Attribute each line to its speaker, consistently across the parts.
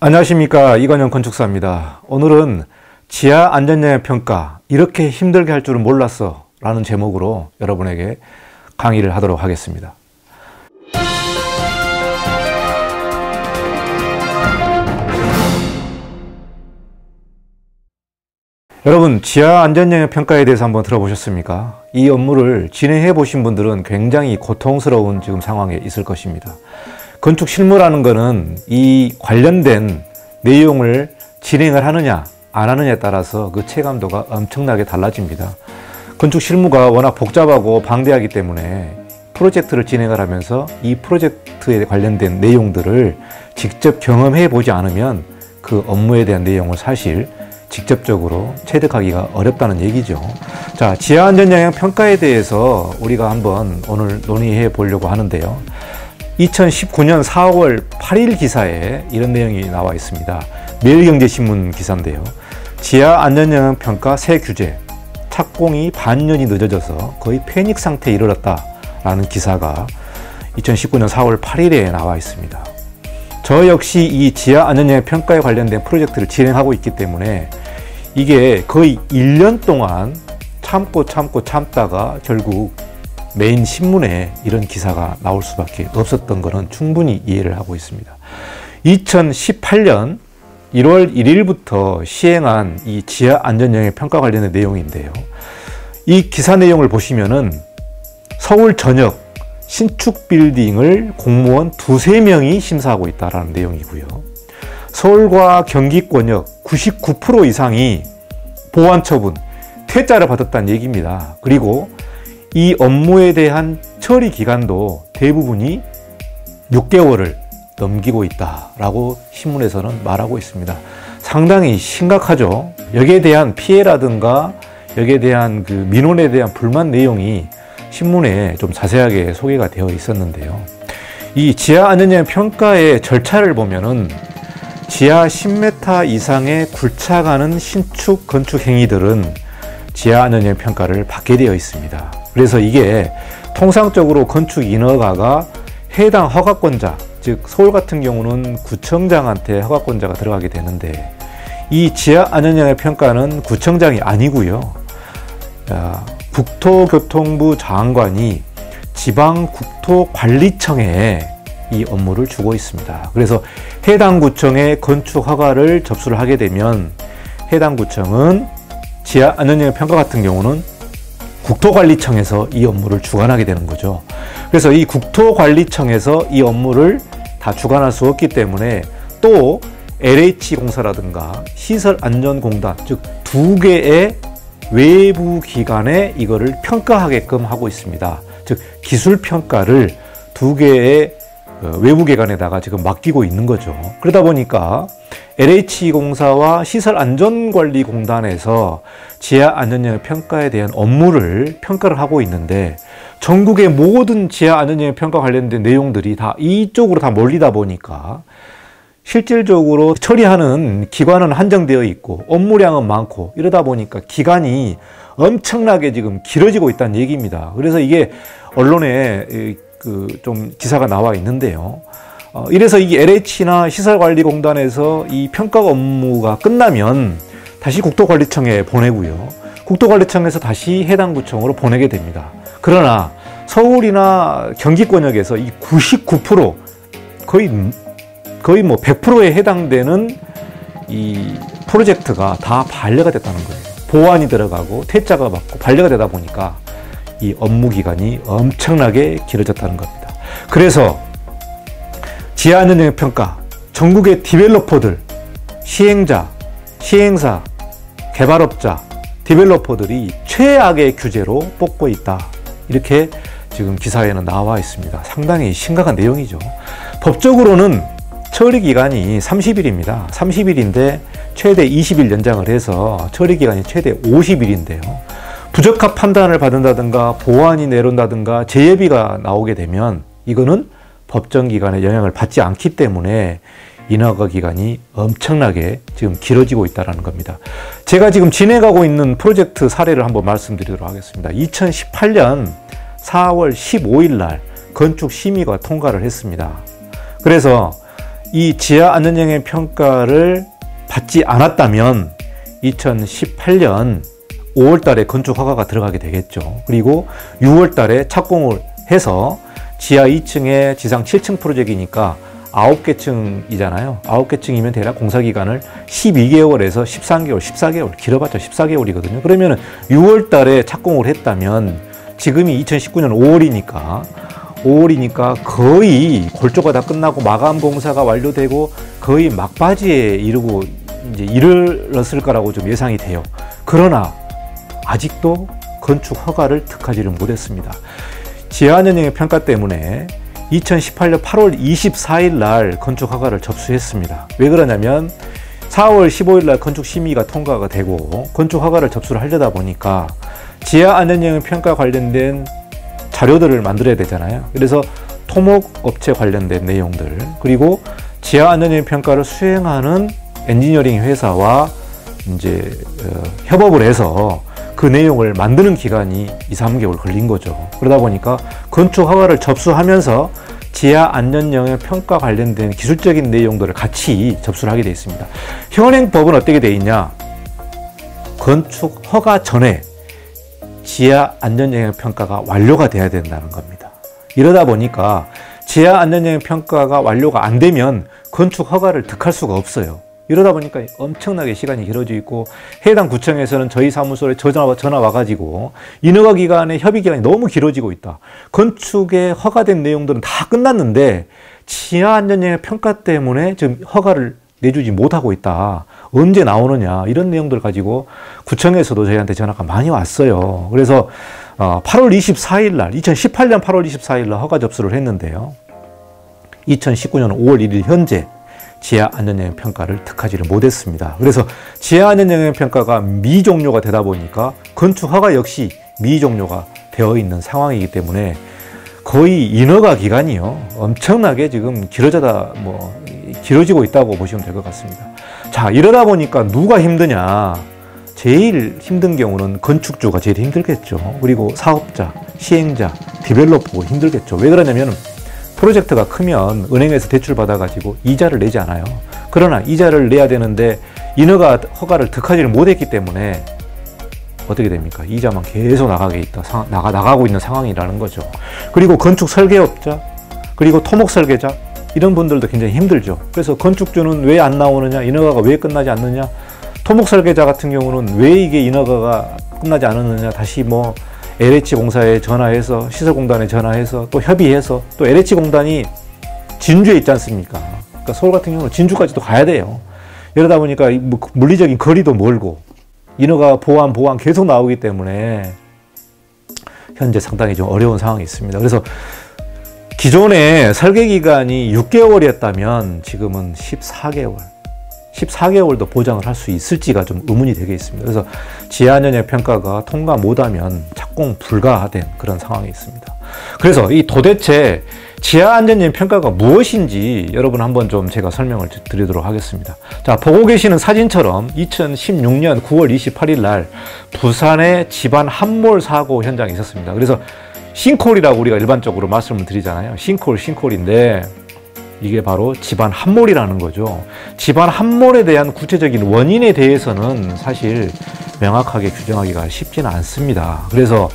Speaker 1: 안녕하십니까, 이건영 건축사입니다. 오늘은 지하 안전영향 평가 이렇게 힘들게 할 줄은 몰랐어 라는 제목으로 여러분에게 강의를 하도록 하겠습니다. 여러분, 지하 안전영향 평가에 대해서 한번 들어보셨습니까? 이 업무를 진행해 보신 분들은 굉장히 고통스러운 지금 상황에 있을 것입니다. 건축 실무라는 것은 이 관련된 내용을 진행을 하느냐 안 하느냐에 따라서 그 체감도가 엄청나게 달라집니다. 건축 실무가 워낙 복잡하고 방대하기 때문에 프로젝트를 진행을 하면서 이 프로젝트에 관련된 내용들을 직접 경험해 보지 않으면 그 업무에 대한 내용을 사실 직접적으로 체득하기가 어렵다는 얘기죠. 자, 지하 안전영향 평가에 대해서 우리가 한번 오늘 논의해 보려고 하는데요. 2019년 4월 8일 기사에 이런 내용이 나와 있습니다. 매일경제신문 기사인데요. 지하 안전영향 평가 새 규제, 착공이 반년이 늦어져서 거의 패닉 상태에 이르렀다라는 기사가 2019년 4월 8일에 나와 있습니다. 저 역시 이 지하 안전영향 평가에 관련된 프로젝트를 진행하고 있기 때문에 이게 거의 1년 동안 참다가 결국 메인 신문에 이런 기사가 나올 수밖에 없었던 것은 충분히 이해를 하고 있습니다. 2018년 1월 1일부터 시행한 이 지하 안전영향 평가 관련된 내용인데요. 이 기사 내용을 보시면은 서울 전역 신축 빌딩을 공무원 2~3명이 심사하고 있다는 내용이고요. 서울과 경기권역 99% 이상이 보완 처분, 퇴짜를 받았다는 얘기입니다. 그리고 이 업무에 대한 처리 기간도 대부분이 6개월을 넘기고 있다라고 신문에서는 말하고 있습니다. 상당히 심각하죠. 여기에 대한 피해라든가 여기에 대한 그 민원에 대한 불만 내용이 신문에 좀 자세하게 소개가 되어 있었는데요. 이 지하 안전영향 평가의 절차를 보면은 지하 10m 이상의 굴착하는 신축 건축 행위들은 지하 안전영향 평가를 받게 되어 있습니다. 그래서 이게 통상적으로 건축 인허가가 해당 허가권자, 즉 서울 같은 경우는 구청장한테 허가권자가 들어가게 되는데 이 지하 안전영향 평가는 구청장이 아니고요. 국토교통부 장관이 지방국토관리청에 이 업무를 주고 있습니다. 그래서 해당 구청의 건축 허가를 접수를 하게 되면 해당 구청은 지하 안전영향 평가 같은 경우는 국토관리청에서 이 업무를 주관하게 되는 거죠. 그래서 이 국토관리청에서 이 업무를 다 주관할 수 없기 때문에 또 LH공사라든가 시설안전공단, 즉 2개의 외부 기관에 이거를 평가하게끔 하고 있습니다. 즉 기술평가를 2개의 외부 기관에다가 지금 맡기고 있는 거죠. 그러다 보니까 LH공사와 시설안전관리공단에서 지하 안전영향 평가에 대한 업무를 평가를 하고 있는데 전국의 모든 지하 안전영향 평가 관련된 내용들이 다 이쪽으로 다 몰리다 보니까 실질적으로 처리하는 기관은 한정되어 있고 업무량은 많고 이러다 보니까 기간이 엄청나게 지금 길어지고 있다는 얘기입니다. 그래서 이게 언론에 좀 기사가 나와 있는데요. 이래서 이 LH나 시설관리공단에서 이 평가 업무가 끝나면 다시 국토관리청에 보내고요. 국토관리청에서 다시 해당 구청으로 보내게 됩니다. 그러나 서울이나 경기권역에서 이 99% 거의 뭐 100%에 해당되는 이 프로젝트가 다 반려가 됐다는 거예요. 보완이 들어가고 퇴짜가 받고 반려가 되다 보니까 이 업무 기간이 엄청나게 길어졌다는 겁니다. 그래서 지하 안전영향 평가, 전국의 디벨로퍼들, 시행자, 시행사, 개발업자, 디벨로퍼들이 최악의 규제로 뽑고 있다. 이렇게 지금 기사에는 나와 있습니다. 상당히 심각한 내용이죠. 법적으로는 처리 기간이 30일입니다. 30일인데 최대 20일 연장을 해서 처리 기간이 최대 50일인데요. 부적합 판단을 받는다든가 보완이 내려온다든가 재예비가 나오게 되면 이거는 법정 기간에 영향을 받지 않기 때문에 인허가 기간이 엄청나게 지금 길어지고 있다는 겁니다. 제가 지금 진행하고 있는 프로젝트 사례를 한번 말씀드리도록 하겠습니다. 2018년 4월 15일 날 건축심의가 통과를 했습니다. 그래서 이 지하 안전영향 평가를 받지 않았다면 2018년 5월 달에 건축 허가가 들어가게 되겠죠. 그리고 6월 달에 착공을 해서 지하 2층에 지상 7층 프로젝트이니까 9개 층이잖아요. 9개 층이면 대략 공사기간을 12개월에서 13개월, 14개월, 길어봤자 14개월이거든요. 그러면 6월 달에 착공을 했다면 지금이 2019년 5월이니까 거의 골조가 다 끝나고 마감 공사가 완료되고 거의 막바지에 이르고 이제 이르렀을 거라고 좀 예상이 돼요. 그러나 아직도 건축 허가를 득하지를 못했습니다. 지하 안전영향 평가 때문에 2018년 8월 24일 날 건축 허가를 접수했습니다. 왜 그러냐면 4월 15일 날 건축 심의가 통과가 되고 건축 허가를 접수를 하려다 보니까 지하 안전영향 평가 관련된 자료들을 만들어야 되잖아요. 그래서 토목업체 관련된 내용들, 그리고 지하 안전영향 평가를 수행하는 엔지니어링 회사와 이제 협업을 해서 그 내용을 만드는 기간이 2~3개월 걸린 거죠. 그러다 보니까 건축 허가를 접수하면서 지하 안전영향 평가 관련된 기술적인 내용들을 같이 접수를 하게 되어 있습니다. 현행 법은 어떻게 되어 있냐? 건축 허가 전에 지하 안전영향 평가가 완료가 돼야 된다는 겁니다. 이러다 보니까 지하 안전영향 평가가 완료가 안 되면 건축 허가를 득할 수가 없어요. 이러다 보니까 엄청나게 시간이 길어지고 있고, 해당 구청에서는 저희 사무소에 전화 와가지고 인허가 기간에 협의 기간이 너무 길어지고 있다. 건축에 허가된 내용들은 다 끝났는데 지하 안전영향 평가 때문에 지금 허가를 내주지 못하고 있다. 언제 나오느냐, 이런 내용들 가지고 구청에서도 저희한테 전화가 많이 왔어요. 그래서 8월 24일 날, 2018년 8월 24일 날 허가 접수를 했는데요. 2019년 5월 1일 현재 지하 안전영향 평가를 득하지를 못했습니다. 그래서 지하 안전영향 평가가 미종료가 되다 보니까 건축 허가 역시 미종료가 되어 있는 상황이기 때문에 거의 인허가 기간이요, 엄청나게 지금 길어지고 있다고 보시면 될 것 같습니다. 자, 이러다 보니까 누가 힘드냐? 제일 힘든 경우는 건축주가 제일 힘들겠죠. 그리고 사업자, 시행자, 디벨로퍼가 힘들겠죠. 왜 그러냐면 프로젝트가 크면 은행에서 대출 받아가지고 이자를 내지 않아요. 그러나 이자를 내야 되는데 인허가 허가를 득하지를 못했기 때문에 어떻게 됩니까? 이자만 계속 나가고 있는 상황이라는 거죠. 그리고 건축 설계업자, 그리고 토목 설계자, 이런 분들도 굉장히 힘들죠. 그래서 건축주는 왜 안 나오느냐, 인허가가 왜 끝나지 않느냐, 토목 설계자 같은 경우는 왜 이게 인허가가 끝나지 않았느냐, 다시 LH공사에 전화해서, 시설공단에 전화해서 또 협의해서, 또 LH공단이 진주에 있지 않습니까? 그러니까 서울 같은 경우는 진주까지도 가야 돼요. 이러다 보니까 물리적인 거리도 멀고 인허가 보완 계속 나오기 때문에 현재 상당히 좀 어려운 상황이 있습니다. 그래서 기존에 설계 기간이 6개월이었다면 지금은 14개월도 보장을 할 수 있을지가 좀 의문이 되게 있습니다. 그래서 지하 안전영향 평가가 통과 못하면 착공 불가된 그런 상황이 있습니다. 그래서 이 도대체 지하 안전영향 평가가 무엇인지 여러분 한번 좀 제가 설명을 드리도록 하겠습니다. 자, 보고 계시는 사진처럼 2016년 9월 28일 날 부산의 집안 함몰 사고 현장이 있었습니다. 그래서 싱크홀이라고 우리가 일반적으로 말씀을 드리잖아요. 싱크홀인데 이게 바로 집안 함몰이라는 거죠. 집안 함몰에 대한 구체적인 원인에 대해서는 사실 명확하게 규정하기가 쉽지는 않습니다. 그래서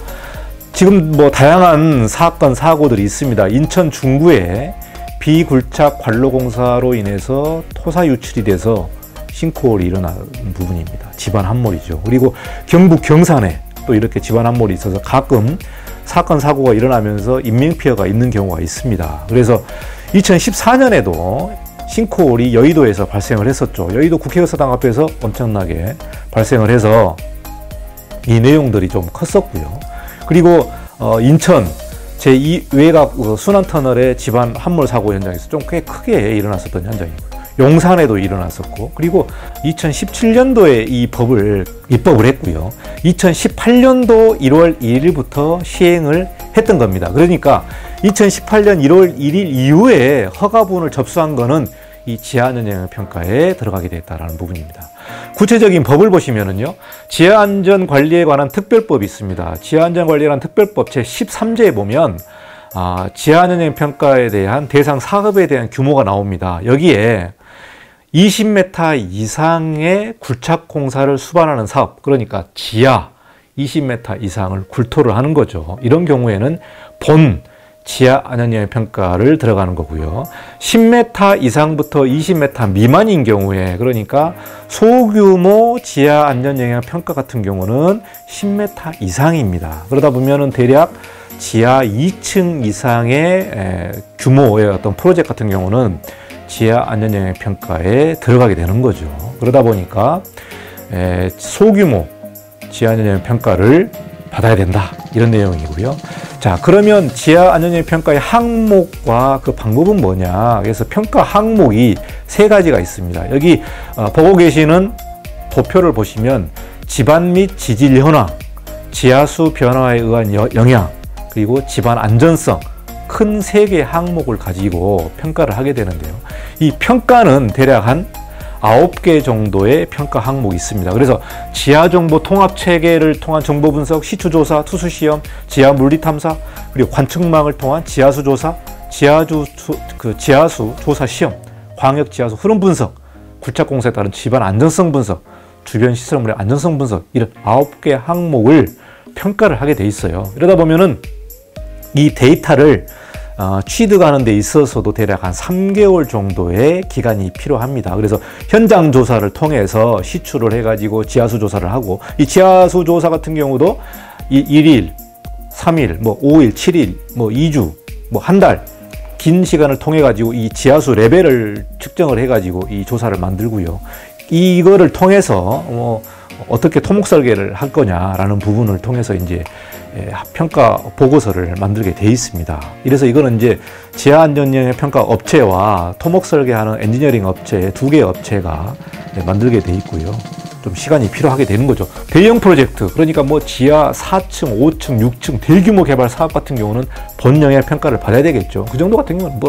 Speaker 1: 지금 다양한 사건, 사고들이 있습니다. 인천 중구에 비굴착 관로공사로 인해서 토사 유출이 돼서 싱크홀이 일어난 부분입니다. 집안 함몰이죠. 그리고 경북 경산에 또 이렇게 집안 함몰이 있어서 가끔 사건, 사고가 일어나면서 인명피해가 있는 경우가 있습니다. 그래서 2014년에도 싱크홀이 여의도에서 발생을 했었죠. 여의도 국회의사당 앞에서 엄청나게 발생을 해서 이 내용들이 좀 컸었고요. 그리고 인천 제2외곽 순환터널의 집안 함몰 사고 현장에서 좀 꽤 크게 일어났었던 현장이고요. 용산에도 일어났었고, 그리고 2017년도에 이 법을 입법을 했고요. 2018년도 1월 1일부터 시행을 했던 겁니다. 그러니까 2018년 1월 1일 이후에 허가분을 접수한 거는 이 지하안전영향 평가에 들어가게 됐다라는 부분입니다. 구체적인 법을 보시면은요, 지하안전관리에 관한 특별법이 있습니다. 지하안전관리에 관한 특별법 제13조에 보면 지하안전형 평가에 대한 대상 사업에 대한 규모가 나옵니다. 여기에 20m 이상의 굴착 공사를 수반하는 사업, 그러니까 지하 20m 이상을 굴토를 하는 거죠. 이런 경우에는 본 지하 안전영향 평가를 들어가는 거고요. 10m 이상부터 20m 미만인 경우에, 그러니까 소규모 지하 안전영향 평가 같은 경우는 10m 이상입니다. 그러다 보면은 대략 지하 2층 이상의 규모의 어떤 프로젝트 같은 경우는 지하 안전영향 평가에 들어가게 되는 거죠. 그러다 보니까 소규모 지하 안전영향 평가를 받아야 된다, 이런 내용이고요. 자, 그러면 지하 안전영향 평가의 항목과 그 방법은 뭐냐? 그래서 평가 항목이 3가지가 있습니다. 여기 보고 계시는 도표를 보시면 집안 및 지질 현황, 지하수 변화에 의한 영향, 그리고 집안 안전성, 큰 3개의 항목을 가지고 평가를 하게 되는데요. 이 평가는 대략 한 9개 정도의 평가 항목이 있습니다. 그래서 지하정보 통합체계를 통한 정보 분석, 시추조사, 투수시험, 지하물리 탐사, 그리고 관측망을 통한 지하수 조사, 지하수 조사 시험, 광역지하수 흐름 분석, 굴착공사에 따른 집안 안전성 분석, 주변 시설물의 안전성 분석, 이런 9개 항목을 평가를 하게 돼 있어요. 이러다 보면은 이 데이터를 취득하는 데 있어서도 대략 한 3개월 정도의 기간이 필요합니다. 그래서 현장 조사를 통해서 시추를 해가지고 지하수 조사를 하고, 이 지하수 조사 같은 경우도 1일, 3일, 5일, 7일, 2주, 한 달, 긴 시간을 통해 가지고 이 지하수 레벨을 측정을 해가지고 이 조사를 만들고요. 이거를 통해서 어떻게 토목 설계를 할 거냐라는 부분을 통해서 이제 평가 보고서를 만들게 돼 있습니다. 이래서 이거는 이제 지하 안전영향 평가 업체와 토목 설계하는 엔지니어링 업체 2개의 업체가 만들게 돼 있고요. 좀 시간이 필요하게 되는 거죠. 대형 프로젝트, 그러니까 지하 4층, 5층, 6층 대규모 개발 사업 같은 경우는 본 영향 평가를 받아야 되겠죠. 그 정도 같은 경우는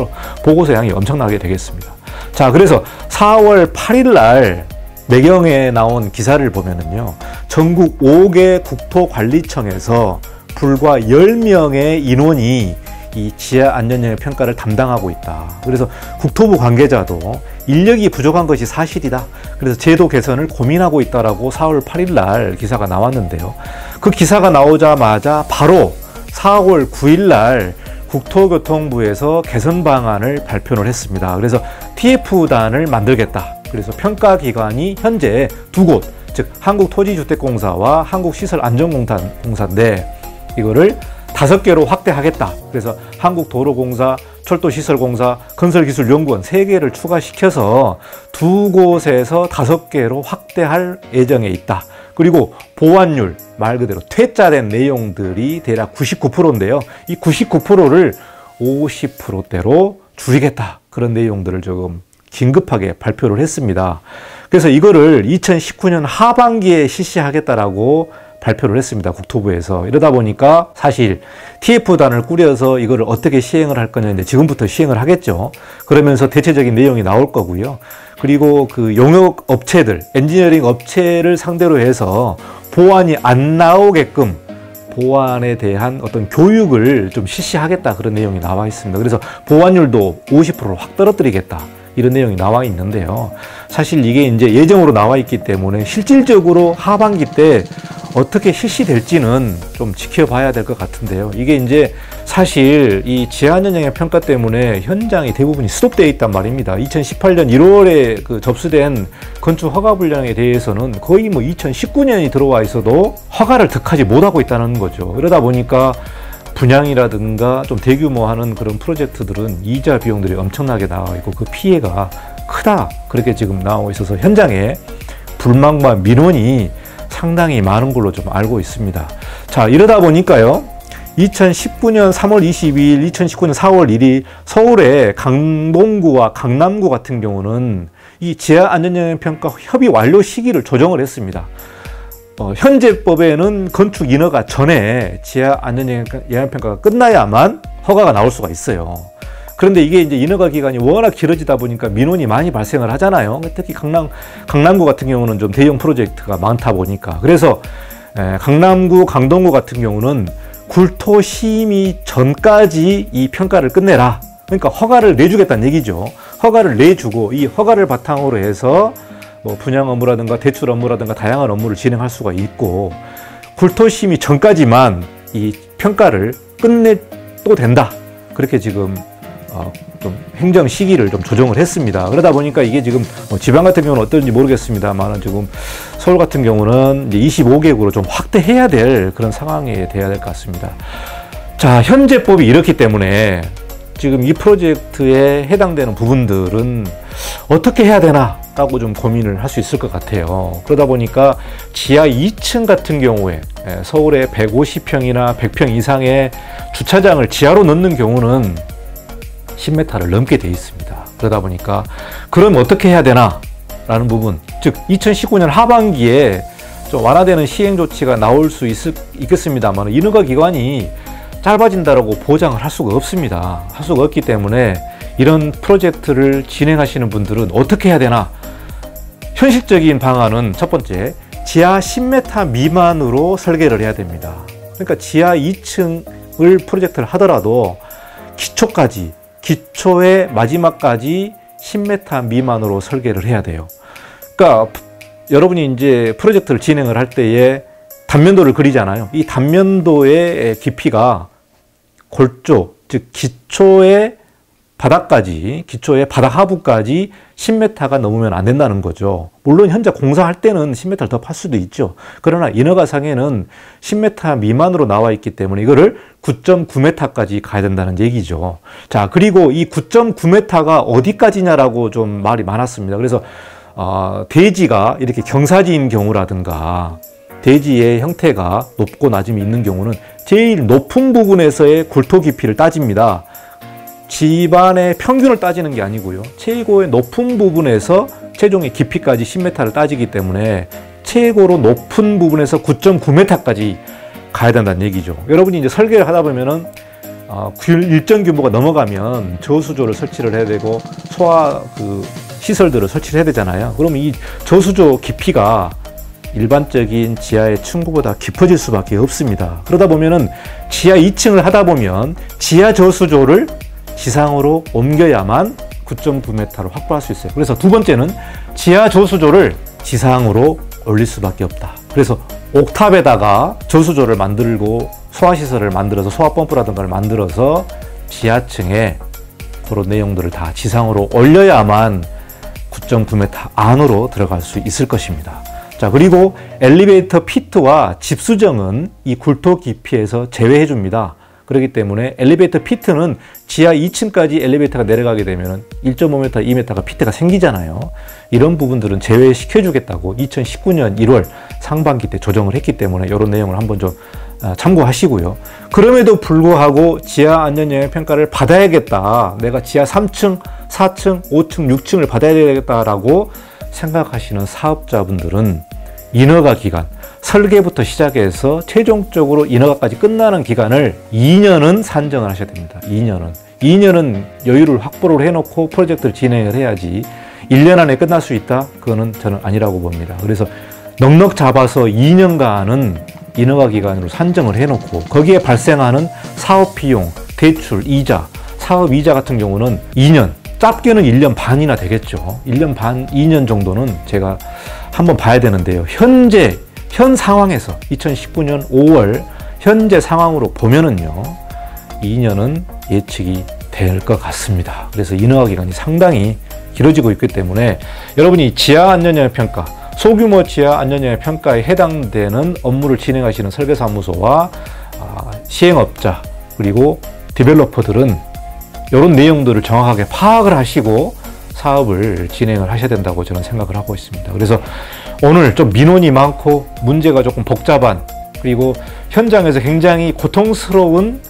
Speaker 1: 보고서 양이 엄청나게 되겠습니다. 자, 그래서 4월 8일 날 매경에 나온 기사를 보면은요, 전국 5개 국토관리청에서 불과 10명의 인원이 이 지하 안전영향 평가를 담당하고 있다. 그래서 국토부 관계자도 인력이 부족한 것이 사실이다. 그래서 제도 개선을 고민하고 있다라고 4월 8일 날 기사가 나왔는데요. 그 기사가 나오자마자 바로 4월 9일 날 국토교통부에서 개선 방안을 발표를 했습니다. 그래서 TF단을 만들겠다. 그래서 평가기관이 현재 2곳, 즉 한국토지주택공사와 한국시설안전공사인데 이거를 5개로 확대하겠다. 그래서 한국도로공사, 철도시설공사, 건설기술연구원 3개를 추가시켜서 2곳에서 5개로 확대할 예정에 있다. 그리고 보완율, 말 그대로 퇴짜된 내용들이 대략 99%인데요. 이 99%를 50%대로 줄이겠다. 그런 내용들을 조금 긴급하게 발표를 했습니다. 그래서 이거를 2019년 하반기에 실시하겠다라고 발표를 했습니다. 국토부에서. 이러다 보니까 사실 TF단을 꾸려서 이거를 어떻게 시행을 할 거냐, 이제 지금부터 시행을 하겠죠. 그러면서 대체적인 내용이 나올 거고요. 그리고 그 용역 업체들, 엔지니어링 업체를 상대로 해서 보완이 안 나오게끔 보완에 대한 어떤 교육을 좀 실시하겠다, 그런 내용이 나와 있습니다. 그래서 보완율도 50%를 확 떨어뜨리겠다, 이런 내용이 나와 있는데요. 사실 이게 이제 예정으로 나와 있기 때문에 실질적으로 하반기 때 어떻게 실시될지는 좀 지켜봐야 될 것 같은데요. 이게 이제 사실 이 지하안전영향 평가 때문에 현장이 대부분이 스톱되어 있단 말입니다. 2018년 1월에 그 접수된 건축 허가 분량에 대해서는 거의 2019년이 들어와 있어도 허가를 득하지 못하고 있다는 거죠. 이러다 보니까 분양이라든가 좀 대규모하는 그런 프로젝트들은 이자 비용들이 엄청나게 나와 있고 그 피해가 크다, 그렇게 지금 나오고 있어서 현장에 불만과 민원이 상당히 많은 걸로 좀 알고 있습니다. 자, 이러다 보니까요, 2019년 3월 22일, 2019년 4월 1일 서울의 강동구와 강남구 같은 경우는 이 지하 안전영향 평가 협의 완료 시기를 조정을 했습니다. 현재 법에는 건축 인허가 전에 지하 안전영향 평가가 끝나야만 허가가 나올 수가 있어요. 그런데 이게 이제 인허가 기간이 워낙 길어지다 보니까 민원이 많이 발생을 하잖아요. 특히 강남구 같은 경우는 좀 대형 프로젝트가 많다 보니까. 그래서 강남구, 강동구 같은 경우는 굴토 시임이 전까지 이 평가를 끝내라. 그러니까 허가를 내주겠다는 얘기죠. 허가를 내주고 이 허가를 바탕으로 해서 뭐 분양 업무라든가 대출 업무라든가 다양한 업무를 진행할 수가 있고, 굴토 시임이 전까지만 이 평가를 끝내도 된다. 그렇게 지금 좀 행정 시기를 좀 조정을 했습니다. 그러다 보니까 이게 지금 지방 같은 경우는 어떤지 모르겠습니다만 지금 서울 같은 경우는 이제 25개국으로 좀 확대해야 될 그런 상황에 돼야 될 것 같습니다. 자, 현재법이 이렇기 때문에 지금 이 프로젝트에 해당되는 부분들은 어떻게 해야 되나 라고 좀 고민을 할 수 있을 것 같아요. 그러다 보니까 지하 2층 같은 경우에 서울에 150평이나 100평 이상의 주차장을 지하로 넣는 경우는 10m를 넘게 돼 있습니다. 그러다 보니까 그럼 어떻게 해야 되나 라는 부분, 즉 2019년 하반기에 좀 완화되는 시행 조치가 나올 수 있겠습니다만 인허가 기간이 짧아진다라고 보장을 할 수가 없습니다. 할 수가 없기 때문에 이런 프로젝트를 진행하시는 분들은 어떻게 해야 되나? 현실적인 방안은 첫 번째, 지하 10m 미만으로 설계를 해야 됩니다. 그러니까 지하 2층을 프로젝트를 하더라도 기초의 마지막까지 10m 미만으로 설계를 해야 돼요. 그러니까 여러분이 이제 프로젝트를 진행을 할 때에 단면도를 그리잖아요. 이 단면도의 깊이가 골조, 즉 기초의 바닥까지, 기초의 바닥 하부까지 10m가 넘으면 안 된다는 거죠. 물론 현재 공사할 때는 10m를 더 팔 수도 있죠. 그러나 인허가상에는 10m 미만으로 나와 있기 때문에 이거를 9.9m까지 가야 된다는 얘기죠. 자, 그리고 이 9.9m가 어디까지냐라고 좀 말이 많았습니다. 그래서 대지가 이렇게 경사지인 경우라든가 대지의 형태가 높고 낮음이 있는 경우는 제일 높은 부분에서의 굴토 깊이를 따집니다. 집안의 평균을 따지는 게 아니고요. 최고의 높은 부분에서 최종의 깊이까지 10m를 따지기 때문에 최고로 높은 부분에서 9.9m까지 가야 된다는 얘기죠. 여러분이 이제 설계를 하다 보면은 일정 규모가 넘어가면 저수조를 설치를 해야 되고 소화 시설들을 설치를 해야 되잖아요. 그러면 이 저수조 깊이가 일반적인 지하의 층고보다 깊어질 수밖에 없습니다. 그러다 보면은 지하 2층을 하다 보면 지하 저수조를 지상으로 옮겨야만 9.9m를 확보할 수 있어요. 그래서 두 번째는 지하 저수조를 지상으로 올릴 수밖에 없다. 그래서 옥탑에다가 저수조를 만들고 소화시설을 만들어서 소화펌프라든가를 만들어서 지하층에 그런 내용들을 다 지상으로 올려야만 9.9m 안으로 들어갈 수 있을 것입니다. 자, 그리고 엘리베이터 피트와 집수정은 이 굴토 깊이에서 제외해 줍니다. 그렇기 때문에 엘리베이터 피트는 지하 2층까지 엘리베이터가 내려가게 되면 1.5m, 2m가 피트가 생기잖아요. 이런 부분들은 제외시켜 주겠다고 2019년 1월 상반기 때 조정을 했기 때문에 이런 내용을 한번 좀 참고하시고요. 그럼에도 불구하고 지하 안전영향 평가를 받아야겠다. 내가 지하 3층, 4층, 5층, 6층을 받아야 되겠다라고 생각하시는 사업자분들은 인허가 기간, 설계부터 시작해서 최종적으로 인허가까지 끝나는 기간을 2년은 산정을 하셔야 됩니다. 2년은 여유를 확보를 해놓고 프로젝트를 진행을 해야지 1년 안에 끝날 수 있다? 그거는 저는 아니라고 봅니다. 그래서 넉넉 잡아서 2년간은 인허가 기간으로 산정을 해놓고 거기에 발생하는 사업 비용, 대출, 이자, 사업 이자 같은 경우는 2년, 짧게는 1년 반이나 되겠죠. 1년 반, 2년 정도는 제가 한번 봐야 되는데요. 현 상황에서 2019년 5월 현재 상황으로 보면은요, 2년은 예측이 될 것 같습니다. 그래서 인허가 기간이 상당히 길어지고 있기 때문에 여러분이 지하 안전영향 평가, 소규모 지하 안전영향 평가에 해당되는 업무를 진행하시는 설계사무소와 시행업자 그리고 디벨로퍼들은 이런 내용들을 정확하게 파악을 하시고 사업을 진행을 하셔야 된다고 저는 생각을 하고 있습니다. 그래서 오늘 좀 민원이 많고 문제가 조금 복잡한, 그리고 현장에서 굉장히 고통스러운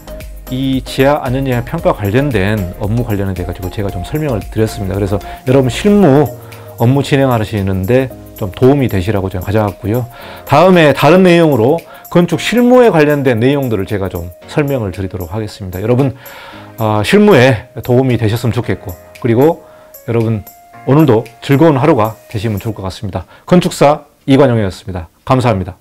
Speaker 1: 이 지하 안전영향 평가 관련된 업무 관련해 가지고 제가 좀 설명을 드렸습니다. 그래서 여러분 실무 업무 진행하시는데 좀 도움이 되시라고 제가 가져왔고요. 다음에 다른 내용으로 건축 실무에 관련된 내용들을 제가 좀 설명을 드리도록 하겠습니다. 여러분 실무에 도움이 되셨으면 좋겠고, 그리고 여러분 오늘도 즐거운 하루가 되시면 좋을 것 같습니다. 건축사 이관용이었습니다. 감사합니다.